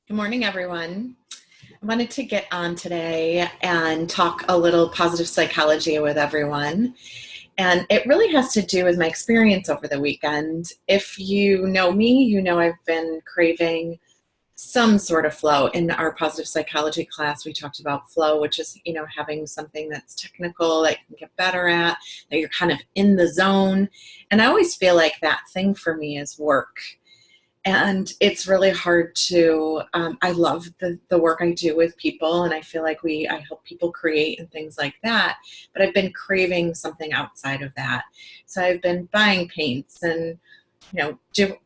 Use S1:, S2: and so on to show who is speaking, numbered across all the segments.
S1: Good morning, everyone. I wanted to get on today and talk a little positive psychology with everyone. And it really has to do with my experience over the weekend. If you know me, you know I've been craving some sort of flow. In our positive psychology class, we talked about flow, which is, having something that's technical that you can get better at, that you're kind of in the zone. And I always feel like that thing for me is work, and it's really hard to I love the work I do with people, and I feel like I help people create and things like that, but I've been craving something outside of that. So I've been buying paints and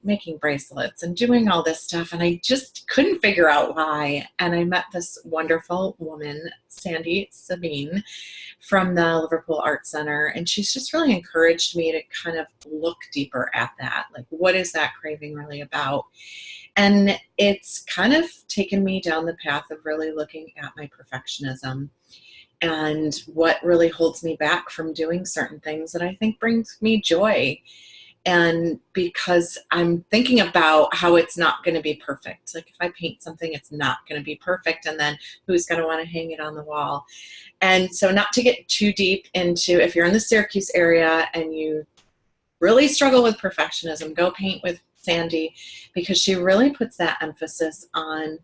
S1: making bracelets and doing all this stuff. And I just couldn't figure out why. And I met this wonderful woman, Sandy Sabine, from the Liverpool Art Center. And she's just really encouraged me to kind of look deeper at that. Like, what is that craving really about? And it's kind of taken me down the path of really looking at my perfectionism and what really holds me back from doing certain things that I think brings me joy. And because I'm thinking about how it's not going to be perfect. Like, if I paint something, it's not going to be perfect. And then who's going to want to hang it on the wall? And so, not to get too deep into, if you're in the Syracuse area and you really struggle with perfectionism, go paint with Sandy, because she really puts that emphasis on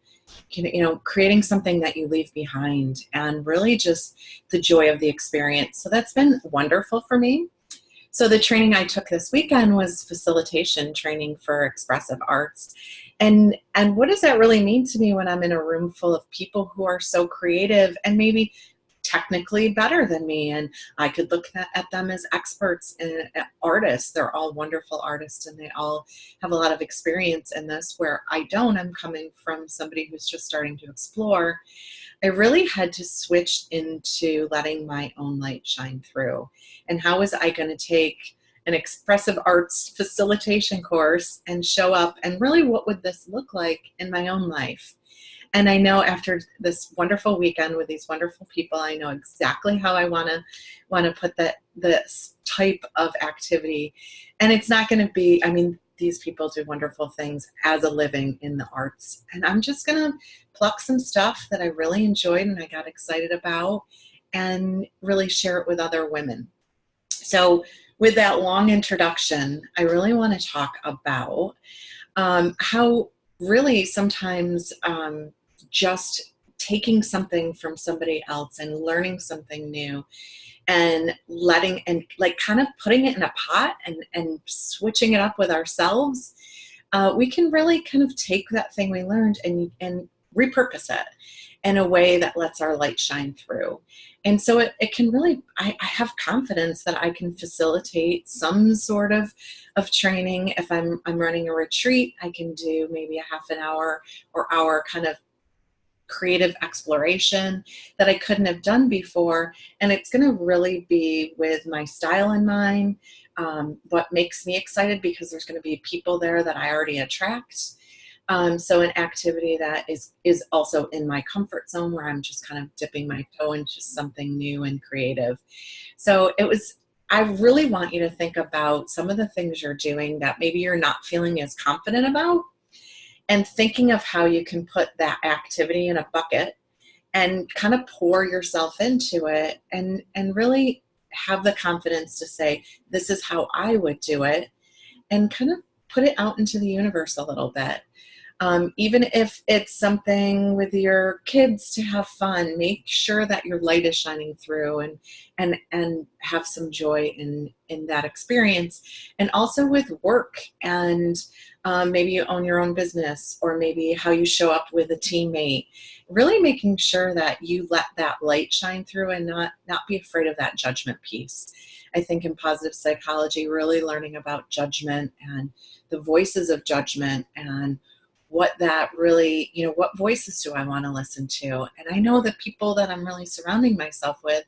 S1: creating something that you leave behind and really just the joy of the experience. So that's been wonderful for me. So the training I took this weekend was facilitation training for expressive arts. And what does that really mean to me when I'm in a room full of people who are so creative and maybe technically better than me? And I could look at them as experts and artists. They're all wonderful artists, and they all have a lot of experience in this, where I don't. I'm coming from somebody who's just starting to explore. I really had to switch into letting my own light shine through. And how was I going to take an expressive arts facilitation course and show up, and really, what would this look like in my own life? And I know after this wonderful weekend with these wonderful people, I know exactly how I want to put this type of activity. And it's not going to be, these people do wonderful things as a living in the arts. And I'm just going to pluck some stuff that I really enjoyed and I got excited about and really share it with other women. So with that long introduction, I really want to talk about how really sometimes just taking something from somebody else and learning something new and letting, and like kind of putting it in a pot and switching it up with ourselves, we can really kind of take that thing we learned and repurpose it in a way that lets our light shine through. And so it can really, I have confidence that I can facilitate some sort of training. If I'm running a retreat, I can do maybe a half an hour or hour kind of creative exploration that I couldn't have done before. And it's going to really be with my style in mind, what makes me excited, because there's going to be people there that I already attract. So an activity that is also in my comfort zone, where I'm just kind of dipping my toe into something new and creative. So I really want you to think about some of the things you're doing that maybe you're not feeling as confident about, and thinking of how you can put that activity in a bucket and kind of pour yourself into it, and really have the confidence to say, this is how I would do it, and kind of put it out into the universe a little bit. Even if it's something with your kids to have fun, make sure that your light is shining through, and have some joy in that experience. And also with work, and maybe you own your own business, or maybe how you show up with a teammate, really making sure that you let that light shine through and not be afraid of that judgment piece. I think in positive psychology, really learning about judgment and the voices of judgment, and what that really, what voices do I want to listen to? And I know the people that I'm really surrounding myself with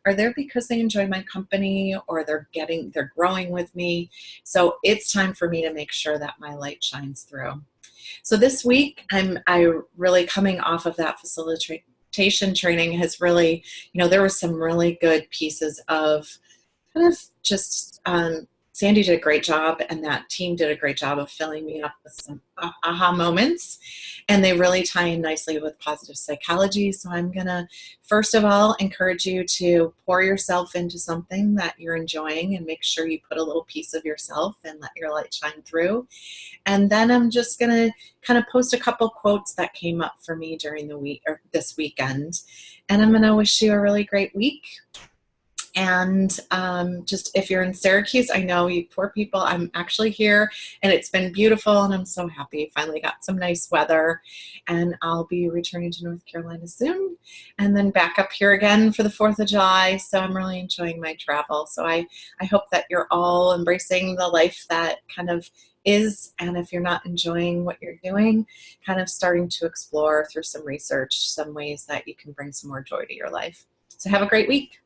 S1: are there because they enjoy my company, or they're growing with me. So it's time for me to make sure that my light shines through. So this week, I really, coming off of that facilitation training, has really, there were some really good pieces of kind of just, Sandy did a great job, and that team did a great job of filling me up with some aha moments. and they really tie in nicely with positive psychology. So I'm going to, first of all, encourage you to pour yourself into something that you're enjoying and make sure you put a little piece of yourself and let your light shine through. And then I'm just going to kind of post a couple quotes that came up for me during the week or this weekend. And I'm going to wish you a really great week. And just if you're in Syracuse, I know you poor people, I'm actually here and it's been beautiful and I'm so happy. Finally got some nice weather, and I'll be returning to North Carolina soon and then back up here again for the 4th of July. So I'm really enjoying my travel. So I hope that you're all embracing the life that kind of is, and if you're not enjoying what you're doing, kind of starting to explore through some research some ways that you can bring some more joy to your life. So have a great week.